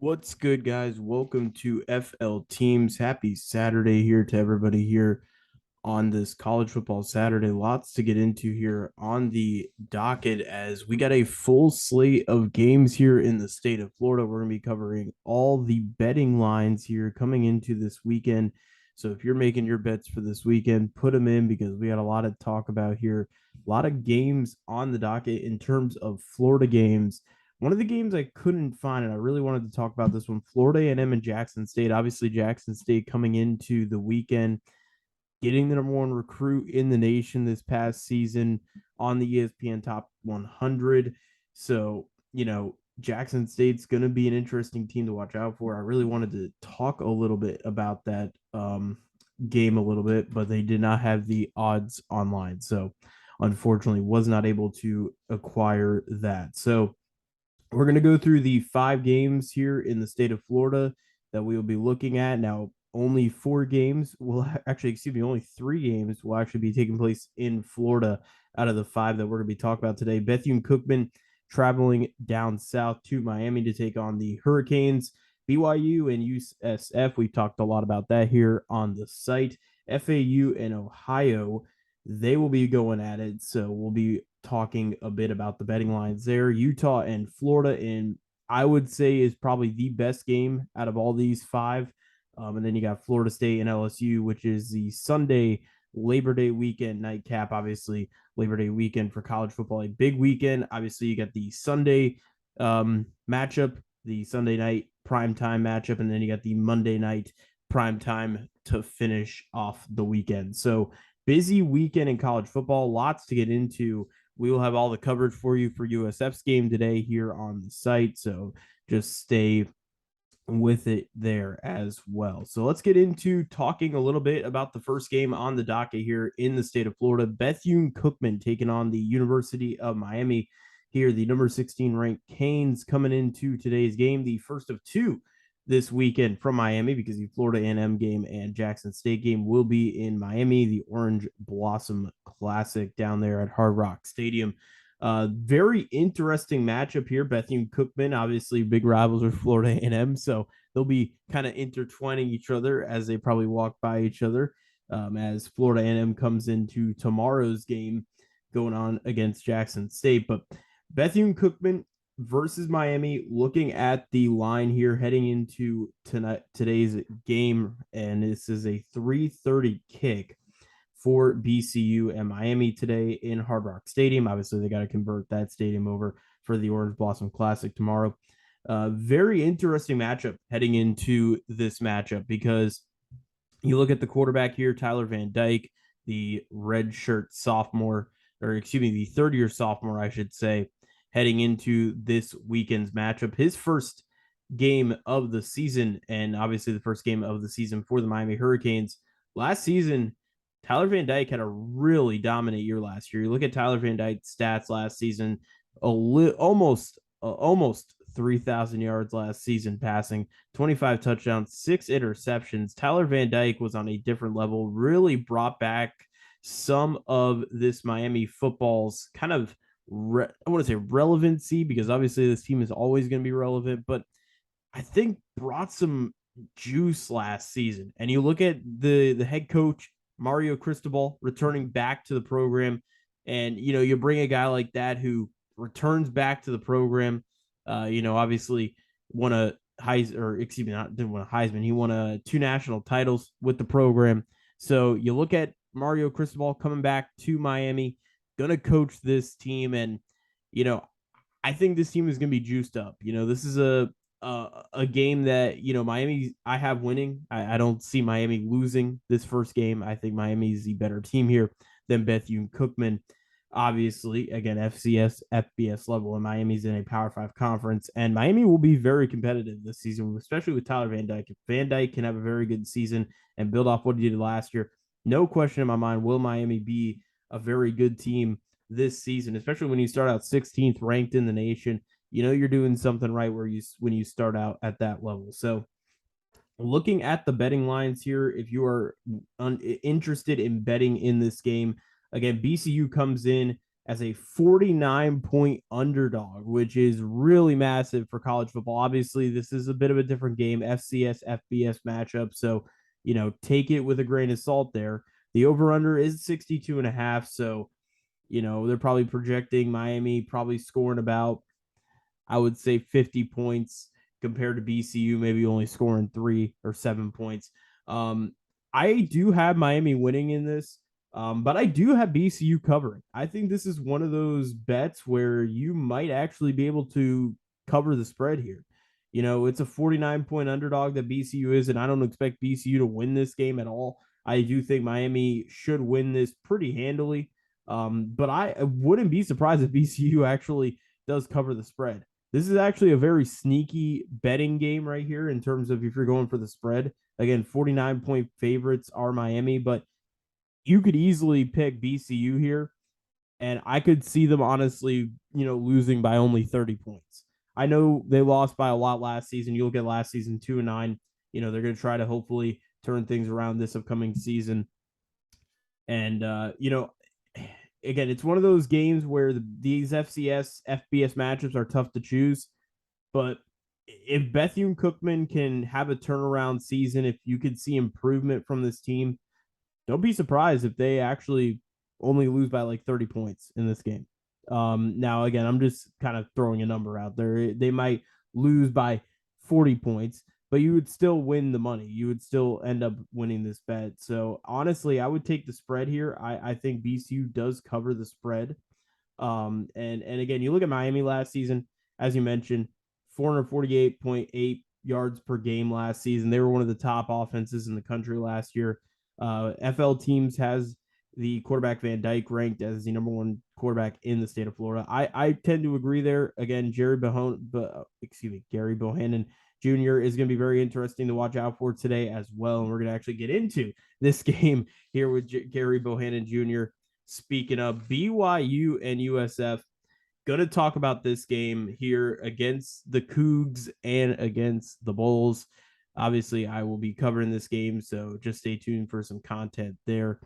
What's good, guys? Welcome to FL Teams. Happy Saturday here to everybody here on this college football Saturday. Lots to get into here on the docket as we got a full slate of games here in the state of Florida. We're going to be covering all the betting lines here coming into this weekend. So if you're making your bets for this weekend, put them in because we got a lot to talk about here. A lot of games on the docket in terms of Florida games. One of the games I couldn't find, and I really wanted to talk about this one, Florida A&M and Jackson State. Obviously, Jackson State coming into the weekend getting the number one recruit in the nation this past season on the ESPN Top 100. So, Jackson State's going to be an interesting team to watch out for. I really wanted to talk a little bit about that game a little bit, but they did not have the odds online. So, unfortunately, was not able to acquire that. So, we're going to go through the 5 games here in the state of Florida that we will be looking at. Now, only 4 games will actually, excuse me, only 3 games will actually be taking place in Florida out of the 5 that we're going to be talking about today. Bethune-Cookman traveling down south to Miami to take on the Hurricanes. BYU and USF, we've talked a lot about that here on the site. FAU and Ohio, they will be going at it. So we'll be talking a bit about the betting lines there. Utah and Florida, and I would say is probably the best game out of all these 5. And then you got Florida State and LSU, which is the Sunday Labor Day weekend nightcap. Obviously, Labor Day weekend for college football, a big weekend. Obviously, you got the Sunday matchup, the Sunday night primetime matchup, and then you got the Monday night primetime to finish off the weekend. So busy weekend in college football, lots to get into. We will have all the coverage for you for USF's game today here on the site. So just stay with it there as well. So let's get into talking a little bit about the first game on the docket here in the state of Florida. Bethune-Cookman taking on the University of Miami here. The number 16 ranked Canes coming into today's game, the first of 2 this weekend from Miami because the Florida A&M game and Jackson State game will be in Miami, the Orange Blossom Classic down there at Hard Rock Stadium. Very interesting matchup here. Bethune-Cookman, obviously big rivals with Florida A&M, so they'll be kind of intertwining each other as they probably walk by each other as Florida A&M comes into tomorrow's game going on against Jackson State. But Bethune-Cookman versus Miami, looking at the line here heading into today's game, and this is a 3:30 kick for BCU and Miami today in Hard Rock Stadium. Obviously, they got to convert that stadium over for the Orange Blossom Classic tomorrow. Very interesting matchup heading into this matchup because you look at the quarterback here, Tyler Van Dyke, the redshirt sophomore, or excuse me, the third-year sophomore, I should say, heading into this weekend's matchup. His first game of the season, and obviously the first game of the season for the Miami Hurricanes. Last season, Tyler Van Dyke had a really dominant year last year. You look at Tyler Van Dyke's stats last season, almost 3,000 yards last season passing, 25 touchdowns, 6 interceptions. Tyler Van Dyke was on a different level, really brought back some of this Miami football's kind of, I want to say relevancy, because obviously this team is always going to be relevant, but I think brought some juice last season. And you look at the head coach, Mario Cristobal, returning back to the program, and you bring a guy like that who returns back to the program. Obviously won a Heisman, or excuse me, not didn't win a Heisman. He won 2 national titles with the program. So you look at Mario Cristobal coming back to Miami, gonna coach this team, and I think this team is gonna be juiced up. This is a game that Miami I have winning. I don't see Miami losing this first game. I think Miami is the better team here than Bethune-Cookman. Obviously, again, FCS, FBS level, and Miami's in a Power 5 conference, and Miami will be very competitive this season, especially with Tyler Van Dyke. If Van Dyke can have a very good season and build off what he did last year, no question in my mind, will Miami be a very good team this season, especially when you start out 16th ranked in the nation. You're doing something right when you start out at that level. So looking at the betting lines here, if you are interested in betting in this game, again, BCU comes in as a 49-point underdog, which is really massive for college football. Obviously, this is a bit of a different game, FCS, FBS matchup. So, take it with a grain of salt there. The over-under is 62.5. So, they're probably projecting Miami probably scoring about, I would say, 50 points compared to BCU, maybe only scoring 3 or 7 points. Um, I do have Miami winning in this, but I do have BCU covering. I think this is one of those bets where you might actually be able to cover the spread here. It's a 49-point underdog that BCU is, and I don't expect BCU to win this game at all. I do think Miami should win this pretty handily. But I wouldn't be surprised if BCU actually does cover the spread. This is actually a very sneaky betting game right here in terms of if you're going for the spread. Again, 49-point favorites are Miami, but you could easily pick BCU here, and I could see them honestly, losing by only 30 points. I know they lost by a lot last season. You look at last season, 2-9. They're going to try to hopefully turn things around this upcoming season. And, again, it's one of those games where these FCS, FBS matchups are tough to choose. But if Bethune Cookman can have a turnaround season, if you could see improvement from this team, don't be surprised if they actually only lose by like 30 points in this game. Now, again, I'm just kind of throwing a number out there. They might lose by 40 points, but you would still win the money. You would still end up winning this bet. So honestly, I would take the spread here. I think BCU does cover the spread. And again, you look at Miami last season, as you mentioned, 448.8 yards per game last season. They were one of the top offenses in the country last year. FL Teams has the quarterback Van Dyke ranked as the number one quarterback in the state of Florida. I tend to agree there. Again, Gary Bohannon Jr. is going to be very interesting to watch out for today as well. And we're going to actually get into this game here with Gary Bohannon Jr. Speaking of BYU and USF, going to talk about this game here against the Cougs and against the Bulls. Obviously, I will be covering this game, so just stay tuned for some content there.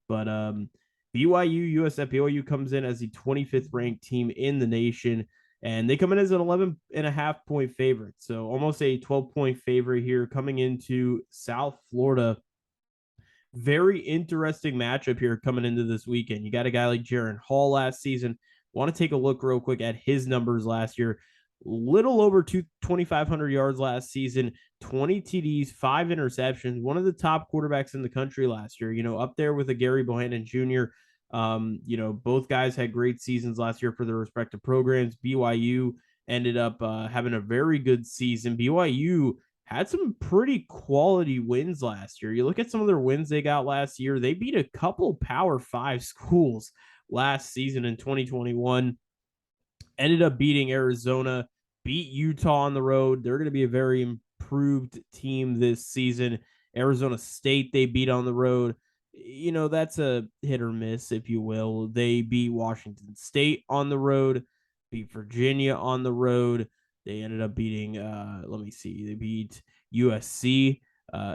But BYU, USF, BYU comes in as the 25th ranked team in the nation, and they come in as an 11.5-point favorite. So almost a 12-point favorite here coming into South Florida. Very interesting matchup here coming into this weekend. You got a guy like Jaren Hall last season. Want to take a look real quick at his numbers last year. Little over 2,500 yards last season, 20 TDs, 5 interceptions. One of the top quarterbacks in the country last year, up there with a Gary Bohannon Jr. Both guys had great seasons last year for their respective programs. BYU ended up having a very good season. BYU had some pretty quality wins last year. You look at some of their wins they got last year, they beat a couple Power 5 schools last season in 2021. Ended up beating Arizona, beat Utah on the road. They're going to be a very improved team this season. Arizona State, they beat on the road. That's a hit or miss, if you will. They beat Washington State on the road, beat Virginia on the road. They ended up beating, they beat USC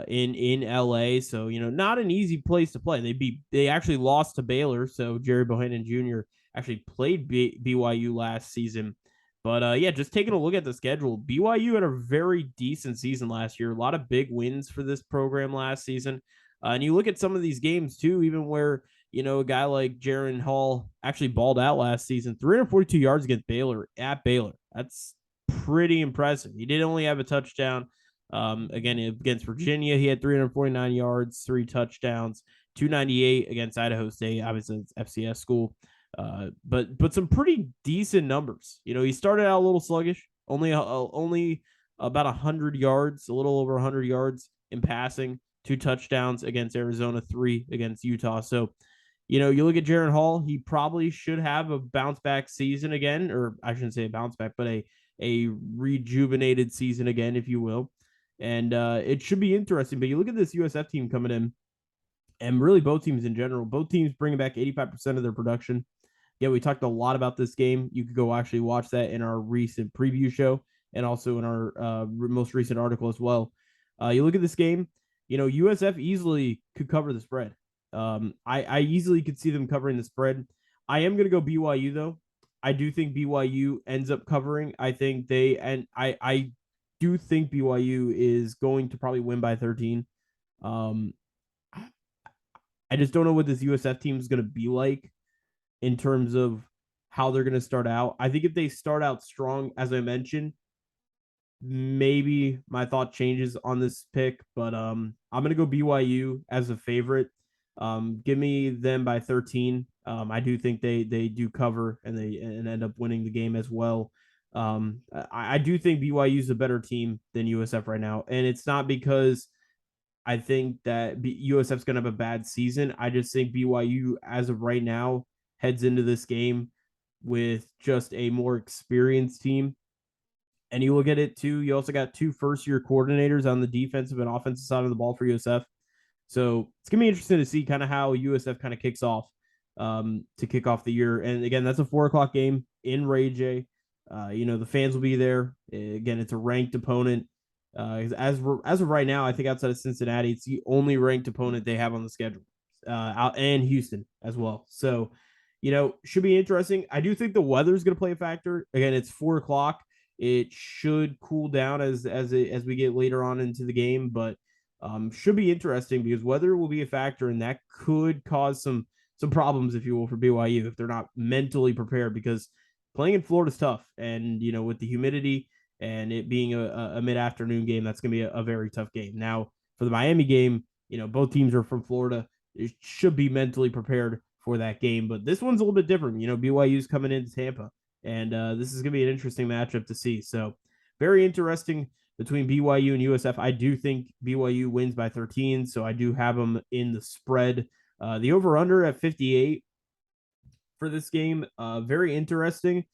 in LA. So, not an easy place to play. They actually lost to Baylor. So Jerry Bohannon Jr. actually played BYU last season. But just taking a look at the schedule, BYU had a very decent season last year. A lot of big wins for this program last season. And you look at some of these games too, even where, a guy like Jaren Hall actually balled out last season, 342 yards against Baylor at Baylor. That's pretty impressive. He did only have a touchdown. Again, against Virginia, he had 349 yards, 3 touchdowns, 298 against Idaho State. Obviously, it's FCS school. But some pretty decent numbers. He started out a little sluggish, only about 100 yards, a little over 100 yards in passing, 2 touchdowns against Arizona, 3 against Utah. So, you look at Jaren Hall, he probably should have a bounce back season again, or I shouldn't say a bounce back, but a rejuvenated season again, if you will. And it should be interesting. But you look at this USF team coming in, and really both teams in general, both teams bringing back 85% of their production. Yeah, we talked a lot about this game. You could go actually watch that in our recent preview show and also in our most recent article as well. You look at this game, USF easily could cover the spread. I easily could see them covering the spread. I am going to go BYU though. I do think BYU ends up covering. I think they and I do think BYU is going to probably win by 13. Um, I just don't know what this USF team is going to be like in terms of how they're going to start out. I think if they start out strong, as I mentioned, maybe my thought changes on this pick, but I'm gonna go BYU as a favorite. Give me them by 13. I do think they do cover and they end up winning the game as well. I do think BYU is a better team than USF right now, and it's not because I think that USF's gonna have a bad season. I just think BYU as of right now heads into this game with just a more experienced team, and you look at it too, you also got two first year coordinators on the defensive and offensive side of the ball for USF. So it's gonna be interesting to see kind of how USF kind of kicks off to kick off the year. And again, that's a 4 o'clock game in Ray J. The fans will be there. Again, it's a ranked opponent. As of right now, I think outside of Cincinnati, it's the only ranked opponent they have on the schedule. Out and Houston as well. So, should be interesting. I do think the weather is going to play a factor. Again, it's 4 o'clock. It should cool down as we get later on into the game, but should be interesting because weather will be a factor, and that could cause some problems, if you will, for BYU if they're not mentally prepared. Because playing in Florida is tough, and with the humidity and it being a mid afternoon game, that's going to be a very tough game. Now for the Miami game, both teams are from Florida. It should be mentally prepared for that game, but this one's a little bit different. BYU's coming into Tampa, and this is going to be an interesting matchup to see. So very interesting between BYU and USF. I do think BYU wins by 13, so I do have them in the spread. The over/under at 58 for this game, very interesting.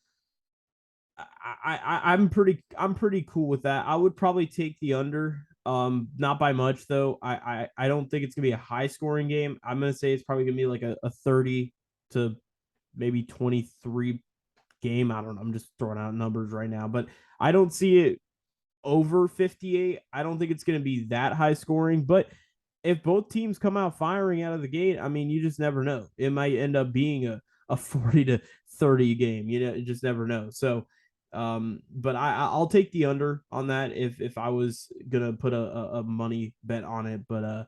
I'm pretty cool with that. I would probably take the under. Not by much though. I don't think it's gonna be a high scoring game. I'm gonna say it's probably gonna be like a 30 to maybe 23 game. I don't know. I'm just throwing out numbers right now, but I don't see it over 58. I don't think it's going to be that high scoring, but if both teams come out firing out of the gate, I mean, you just never know. It might end up being a 40 to 30 game. You just never know. So, but I'll take the under on that if I was gonna put a money bet on it. But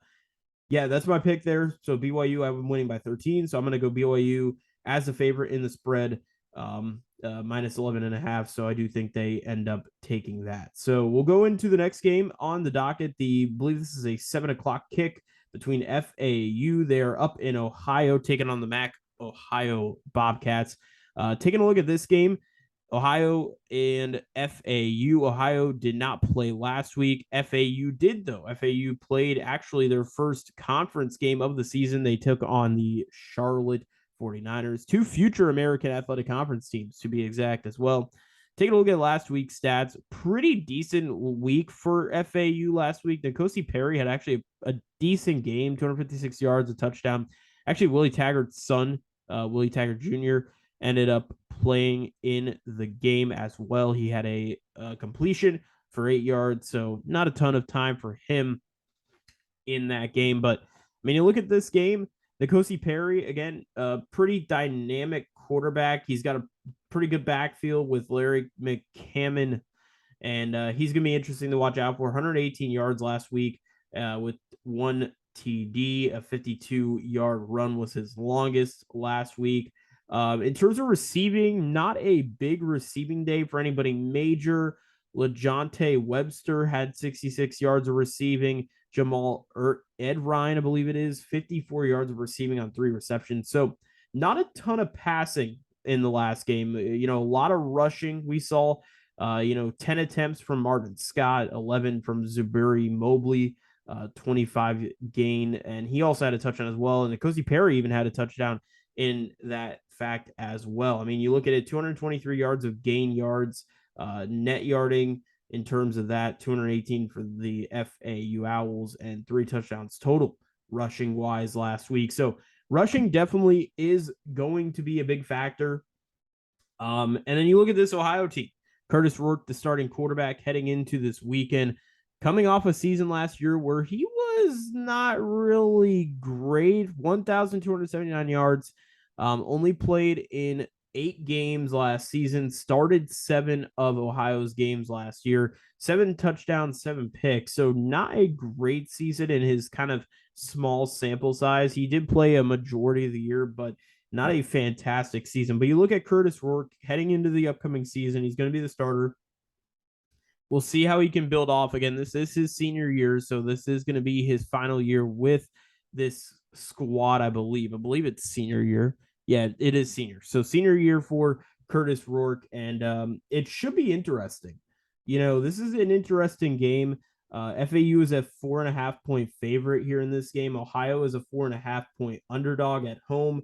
yeah, that's my pick there. So BYU, I'm winning by 13. So I'm going to go BYU as a favorite in the spread, minus 11.5. So I do think they end up taking that. So we'll go into the next game on the docket. I believe this is a 7 o'clock kick between FAU. They are up in Ohio, taking on the MAC Ohio Bobcats. Taking a look at this game, Ohio and FAU. Ohio did not play last week. FAU did, though. FAU played actually their first conference game of the season. They took on the Charlotte 49ers, two future American Athletic Conference teams, to be exact, as well. Taking a look at last week's stats, pretty decent week for FAU last week. N'Kosi Perry had actually a decent game, 256 yards, a touchdown. Actually, Willie Taggart's son, Willie Taggart Jr., ended up playing in the game as well. He had a completion for 8 yards, so not a ton of time for him in that game. But I mean, you look at this game, N'Kosi Perry, again, a pretty dynamic quarterback. He's got a pretty good backfield with Larry McCammon, and he's going to be interesting to watch out for. 118 yards last week with one TD. A 52-yard run was his longest last week. In terms of receiving, not a big receiving day for anybody major. LeJontay Webster had 66 yards of receiving. Ed Ryan, I believe it is, 54 yards of receiving on 3 receptions. So not a ton of passing in the last game. A lot of rushing we saw. 10 attempts from Martin Scott, 11 from Zuberi Mobley, 25 gain, and he also had a touchdown as well. And N'Kosi Perry even had a touchdown in that fact as well. I mean, you look at it, 223 yards of gain yards, net yarding in terms of that, 218 for the FAU Owls, and 3 touchdowns total rushing wise last week. So rushing definitely is going to be a big factor. And then you look at this Ohio team. Curtis Rourke, the starting quarterback, heading into this weekend, coming off a season last year where he was not really great. 1,279 yards, Only played in 8 games last season, started 7 of Ohio's games last year, 7 touchdowns, 7 picks. So not a great season in his kind of small sample size. He did play a majority of the year, but not a fantastic season. But you look at Curtis Rourke heading into the upcoming season, he's going to be the starter. We'll see how he can build off. Again, this is his senior year, so this is going to be his final year with this squad, I believe. I believe it's senior year. Yeah, it is senior. So senior year for Curtis Rourke, and it should be interesting. This is an interesting game. FAU is a 4.5 point favorite here in this game. Ohio is a 4.5 point underdog at home.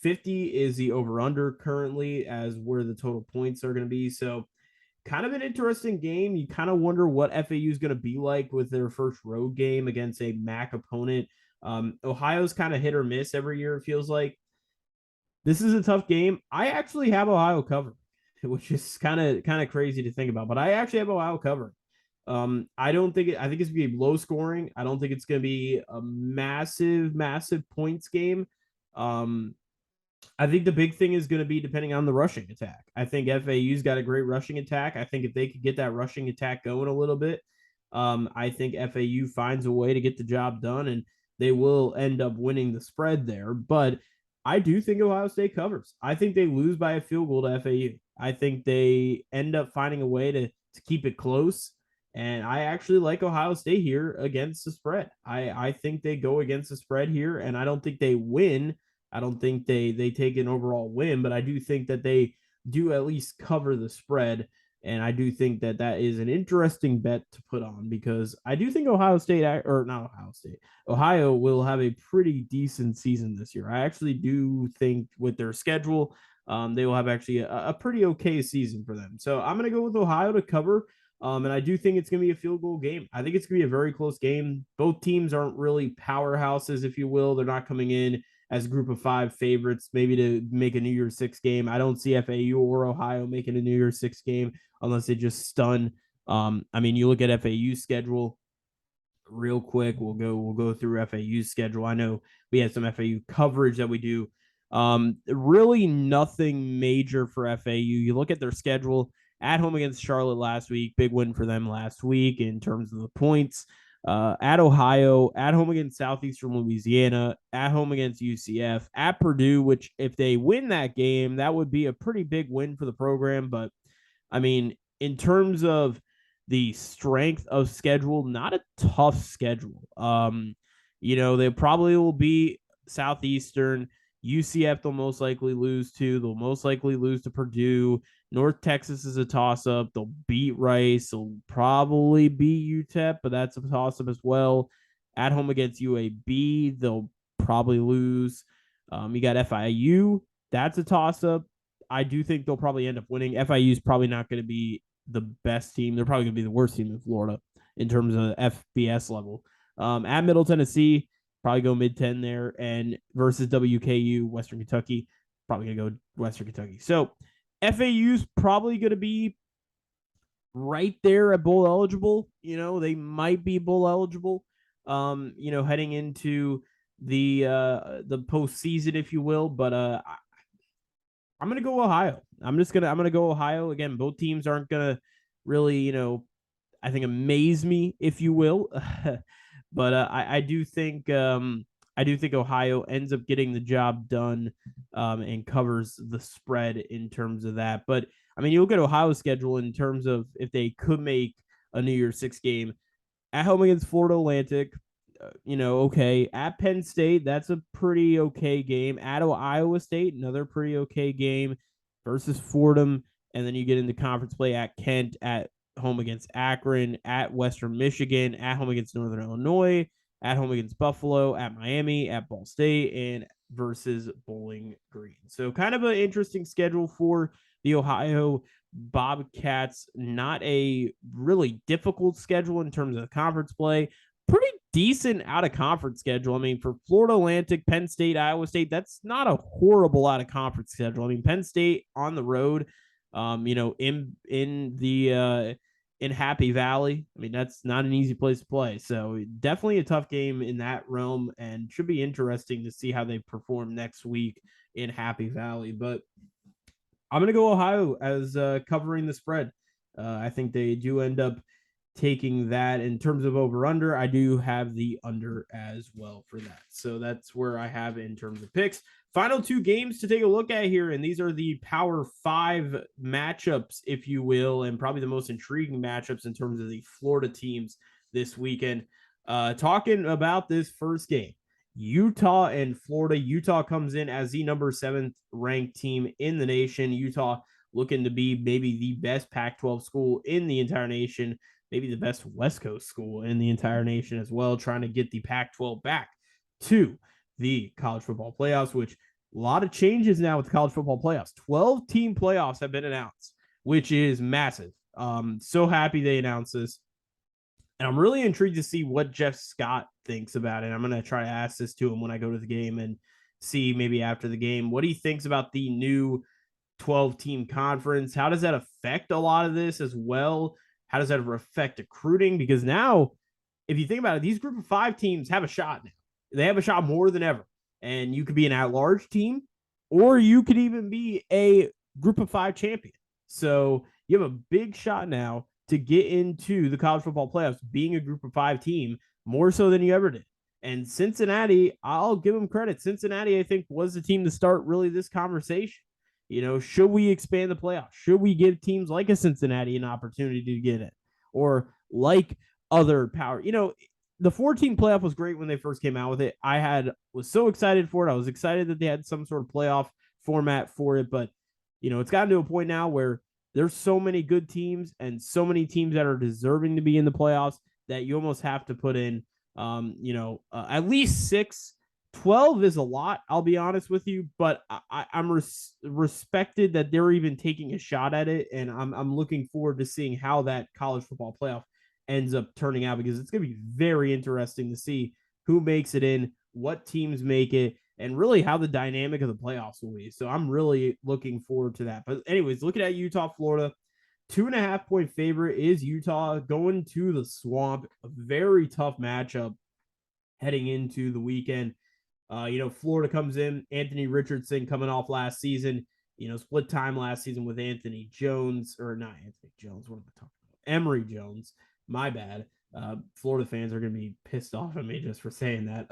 50 is the over under currently as where the total points are going to be. So kind of an interesting game. You kind of wonder what FAU is going to be like with their first road game against a MAC opponent. Ohio's kind of hit or miss every year, it feels like. This is a tough game. I actually have Ohio covered, which is kind of crazy to think about, but I actually have Ohio covered. I don't think I think it's gonna be low scoring. I don't think it's gonna be a massive points game. Um, I think the big thing is going to be depending on the rushing attack. I think FAU's got a great rushing attack. I think if they could get that rushing attack going a little bit, I think FAU finds a way to get the job done and they will end up winning the spread there. But I do think Ohio State covers. I think they lose by a field goal to FAU. I think they end up finding a way to keep it close. And I actually like Ohio State here against the spread. I think they go against the spread here, and I don't think they win. I don't think they take an overall win, but I do think that they do at least cover the spread. And I do think that that is an interesting bet to put on because I do think Ohio State, or not Ohio State, Ohio will have a pretty decent season this year. I actually do think with their schedule, they will have actually a pretty okay season for them. So I'm going to go with Ohio to cover. And I do think it's going to be a field goal game. I think it's going to be a very close game. Both teams aren't really powerhouses, if you will. They're not coming in as a group of 5 favorites, maybe to make a New Year's Six game. I don't see FAU or Ohio making a New Year's Six game unless they just stun. I mean, you look at FAU's schedule real quick. We'll go through FAU's schedule. I know we have some FAU coverage that we do. Really nothing major for FAU. You look at their schedule at home against Charlotte last week, big win for them last week in terms of the points. At Ohio, at home against Southeastern Louisiana, at home against UCF, at Purdue, which if they win that game, that would be a pretty big win for the program. But I mean, in terms of the strength of schedule, not a tough schedule. They probably will be Southeastern. UCF they'll most likely lose to. They'll most likely lose to Purdue. North Texas is a toss-up. They'll beat Rice. They'll probably beat UTEP, but that's a toss-up as well. At home against UAB, they'll probably lose. You got FIU. That's a toss-up. I do think they'll probably end up winning. FIU is probably not going to be the best team. They're probably going to be the worst team in Florida in terms of FBS level. At Middle Tennessee, probably go mid-10 there. And versus WKU, Western Kentucky, probably going to go Western Kentucky. So FAU's probably going to be right there at bowl eligible. They might be bowl eligible, heading into the postseason, if you will. But I'm gonna go Ohio. I'm gonna go Ohio again. Both teams aren't gonna really, I think amaze me, if you will. But I do think Ohio ends up getting the job done and covers the spread in terms of that. But I mean, you look at Ohio's schedule in terms of if they could make a New Year's Six game at home against Florida Atlantic. Okay. At Penn State, that's a pretty okay game. At Iowa State, another pretty okay game versus Fordham. And then you get into conference play at Kent, at home against Akron, at Western Michigan, at home against Northern Illinois, at home against Buffalo, at Miami, at Ball State, and versus Bowling Green. So kind of an interesting schedule for the Ohio Bobcats. Not a really difficult schedule in terms of conference play. Pretty decent out of conference schedule. I mean, for Florida Atlantic, Penn State, Iowa State, that's not a horrible out of conference schedule. I mean, Penn State on the road, in the in Happy Valley. I mean, that's not an easy place to play. So definitely a tough game in that realm, and should be interesting to see how they perform next week in Happy Valley. But I'm going to go Ohio as covering the spread. I think they do end up taking that. In terms of over under, I do have the under as well for that. So that's where I have in terms of picks. Final two games to take a look at here, and these are the Power 5 matchups, if you will, and probably the most intriguing matchups in terms of the Florida teams this weekend. Talking about this first game, Utah and Florida. Utah comes in as the number 7th ranked team in the nation. Utah looking to be maybe the best Pac-12 school in the entire nation, maybe the best West Coast school in the entire nation as well, trying to get the Pac-12 back to the college football playoffs, which a lot of changes now with the college football playoffs. 12-team playoffs have been announced, which is massive. So happy they announced this. And I'm really intrigued to see what Jeff Scott thinks about it. I'm going to try to ask this to him when I go to the game and see maybe after the game what he thinks about the new 12-team conference. How does that affect a lot of this as well? How does that affect recruiting? Because now, if you think about it, these group of 5 teams have a shot now. They have a shot more than ever. And you could be an at-large team, or you could even be a group of 5 champion. So you have a big shot now to get into the college football playoffs, being a group of 5 team, more so than you ever did. And Cincinnati, I'll give them credit. Cincinnati, I think, was the team to start really this conversation. You know, should we expand the playoffs? Should we give teams like a Cincinnati an opportunity to get it? Or like other power? You know, the 14 playoff was great when they first came out with it. Was so excited for it. I was excited that they had some sort of playoff format for it. But, you know, it's gotten to a point now where there's so many good teams and so many teams that are deserving to be in the playoffs that you almost have to put in, at least 6. 12 is a lot, I'll be honest with you, but I'm respected that they're even taking a shot at it, and I'm looking forward to seeing how that college football playoff ends up turning out, because it's going to be very interesting to see who makes it in, what teams make it, and really how the dynamic of the playoffs will be. So I'm really looking forward to that. But anyways, looking at Utah, Florida, 2.5-point favorite is Utah going to the Swamp. A very tough matchup heading into the weekend. Florida comes in, Anthony Richardson coming off last season, split time last season with Anthony Jones, or not Anthony Jones, what am I talking about? Emory Jones, my bad. Florida fans are going to be pissed off at me just for saying that.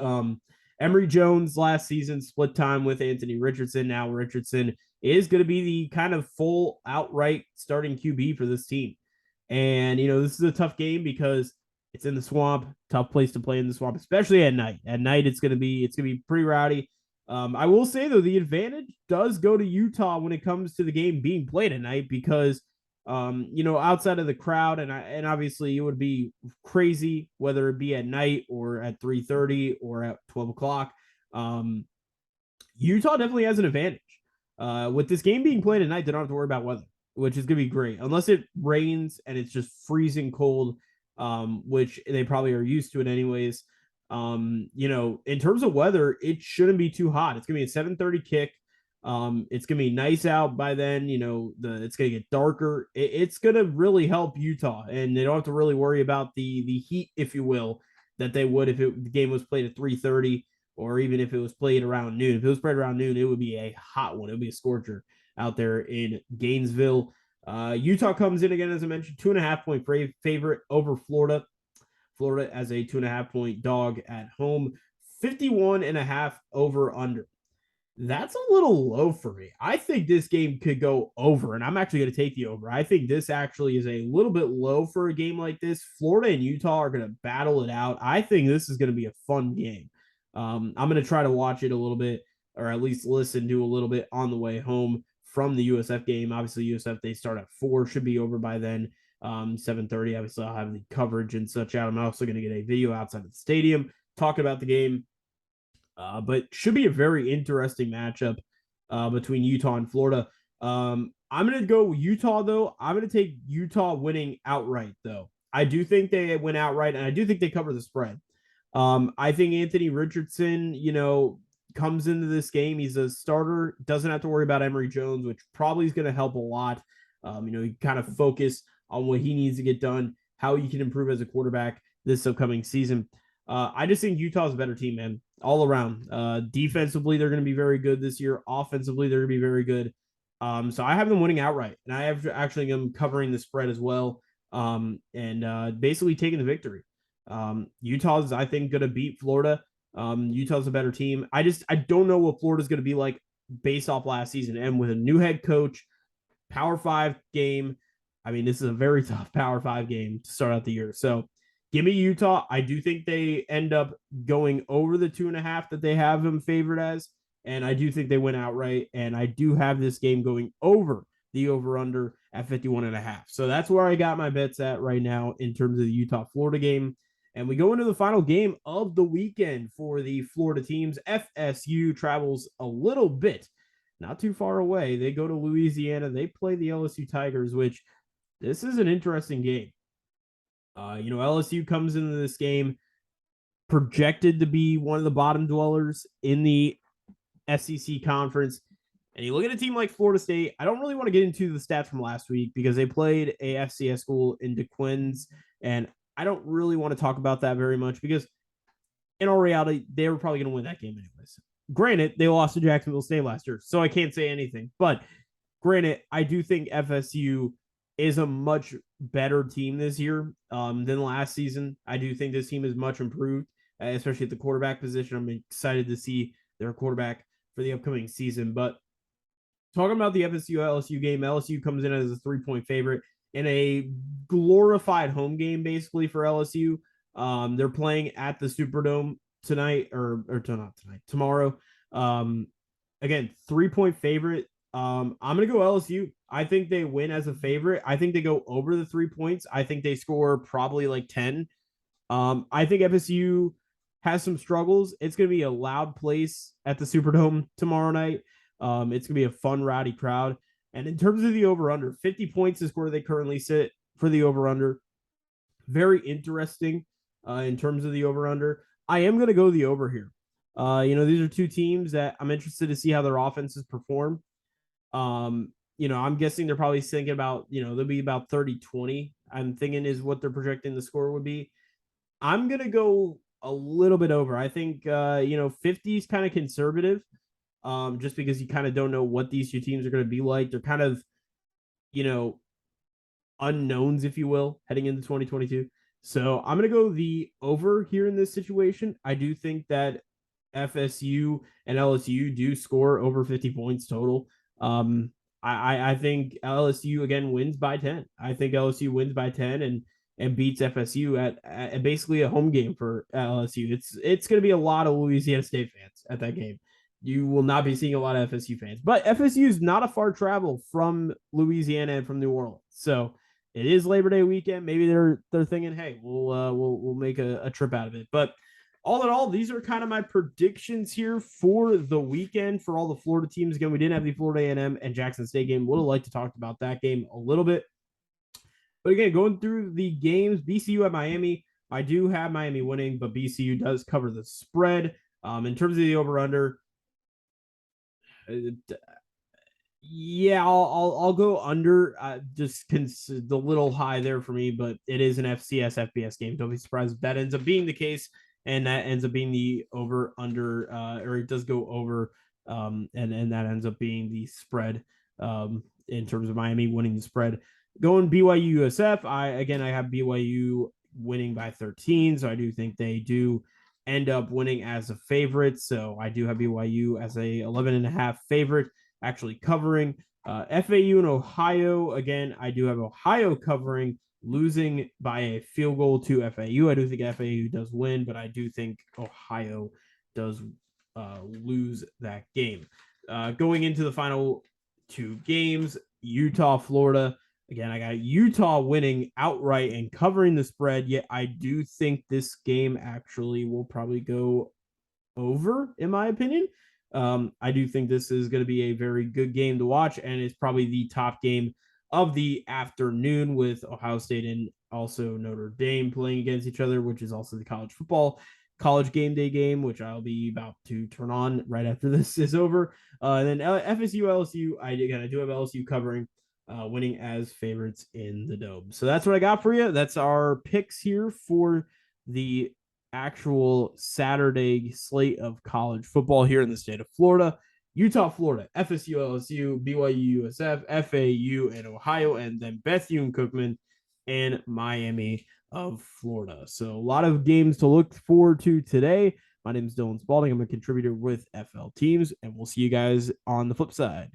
Emory Jones last season, split time with Anthony Richardson. Now Richardson is going to be the kind of full outright starting QB for this team. And, this is a tough game because it's in the Swamp, tough place to play in the Swamp, especially at night. At night, it's gonna be pretty rowdy. I will say though, the advantage does go to Utah when it comes to the game being played at night, because outside of the crowd, and obviously it would be crazy whether it be at night or at 3:30 or at 12 o'clock. Utah definitely has an advantage. With this game being played at night, they don't have to worry about weather, which is gonna be great, unless it rains and it's just freezing cold. Which they probably are used to it anyways. In terms of weather, it shouldn't be too hot. It's gonna be a 7:30 kick. It's gonna be nice out by then. It's gonna get darker. It's gonna really help Utah, and they don't have to really worry about the heat, if you will, that they would if the game was played at 3:30, or even if it was played around noon. If it was played around noon, it would be a hot one. It would be a scorcher out there in Gainesville. Utah comes in again, as I mentioned, 2.5-point favorite over Florida. Florida as a 2.5-point dog at home, 51.5 over under. That's a little low for me. I think this game could go over, and I'm actually going to take the over. I think this actually is a little bit low for a game like this. Florida and Utah are going to battle it out. I think this is going to be a fun game. I'm going to try to watch it a little bit, or at least listen to a little bit on the way home from the USF game. Obviously, USF, they start at 4, should be over by then. 7:30, obviously, I'll have the coverage and such out. I'm also going to get a video outside of the stadium talking about the game. But should be a very interesting matchup between Utah and Florida. I'm going to go Utah, though. I'm going to take Utah winning outright, though. I do think they win outright, and I do think they cover the spread. I think Anthony Richardson, comes into this game. He's a starter, doesn't have to worry about Emory Jones, which probably is going to help a lot. You kind of focus on what he needs to get done, how he can improve as a quarterback this upcoming season. I just think Utah's a better team, man, all around. Defensively, they're going to be very good this year. Offensively, they're going to be very good. So I have them winning outright, and I have actually them covering the spread as well, and basically taking the victory. Utah's, I think, going to beat Florida. Utah's a better team. I don't know what Florida's going to be like based off last season, and with a new head coach, Power 5 game. I mean, this is a very tough Power 5 game to start out the year. So give me Utah. I do think they end up going over the 2.5 that they have them favored as. And I do think they win outright. And I do have this game going over the over-under at 51.5. So that's where I got my bets at right now in terms of the Utah-Florida game. And we go into the final game of the weekend for the Florida teams. FSU travels a little bit, not too far away. They go to Louisiana. They play the LSU Tigers, which this is an interesting game. LSU comes into this game projected to be one of the bottom dwellers in the SEC conference. And you look at a team like Florida State. I don't really want to get into the stats from last week because they played a FCS school in DeQuin's, and I don't really want to talk about that very much because in all reality, they were probably going to win that game anyways. Granted, they lost to Jacksonville State last year, so I can't say anything. But granted, I do think FSU is a much better team this year than last season. I do think this team is much improved, especially at the quarterback position. I'm excited to see their quarterback for the upcoming season. But talking about the FSU LSU game, LSU comes in as a 3-point favorite in a glorified home game, basically, for LSU. They're playing at the Superdome tonight, or not tonight, tomorrow. Again, 3-point favorite. I'm gonna go LSU. I think they win as a favorite. I think they go over the 3 points. I think they score probably like 10. I think FSU has some struggles. It's gonna be a loud place at the Superdome tomorrow night. It's gonna be a fun, rowdy crowd. And in terms of the over/under, 50 points is where they currently sit for the over/under. Very interesting in terms of the over/under. I am gonna go the over here. These are two teams that I'm interested to see how their offenses perform. I'm guessing they're probably thinking about, they'll be about 30-20. I'm thinking is what they're projecting the score would be. I'm going to go a little bit over. I think, 50 is kind of conservative, just because you kind of don't know what these two teams are going to be like. They're kind of, unknowns, if you will, heading into 2022. So I'm going to go the over here in this situation. I do think that FSU and LSU do score over 50 points total. I think LSU again wins by 10. I think LSU wins by 10 and beats FSU at basically a home game for LSU. It's going to be a lot of Louisiana State fans at that game. You will not be seeing a lot of FSU fans, but FSU is not a far travel from Louisiana and from New Orleans. So it is Labor Day weekend. Maybe they're thinking, hey, we'll make a trip out of it. But all in all, these are kind of my predictions here for the weekend for all the Florida teams. Again, we didn't have the Florida A&M and Jackson State game. Would have liked to talk about that game a little bit. But again, going through the games, BCU at Miami. I do have Miami winning, but BCU does cover the spread. In terms of the over/under, yeah, I'll go under. Just the little high there for me, but it is an FCS FBS game. Don't be surprised if that ends up being the case. And that ends up being the over under, or it does go over, and that ends up being the spread in terms of Miami winning the spread. Going BYU USF, I have BYU winning by 13, so I do think they do end up winning as a favorite. So I do have BYU as a 11.5 favorite, actually covering. FAU and Ohio, again, I do have Ohio covering, losing by a field goal to FAU. I do think FAU does win, but I do think Ohio does lose that game. Going into the final two games, Utah, Florida. Again, I got Utah winning outright and covering the spread, yet I do think this game actually will probably go over, in my opinion. I do think this is going to be a very good game to watch, and it's probably the top game of the afternoon with Ohio State and also Notre Dame playing against each other, which is also the college game day game, which I'll be about to turn on right after this is over. And then FSU, LSU, I do have LSU covering. winning as favorites in the Dome. So that's what I got for you. That's our picks here for the actual Saturday slate of college football here in the state of Florida. Utah, Florida, FSU, LSU, BYU, USF, FAU, and Ohio, and then Bethune Cookman and Miami of Florida. So a lot of games to look forward to today. My name is Dylan Spaulding. I'm a contributor with FL Teams, and we'll see you guys on the flip side.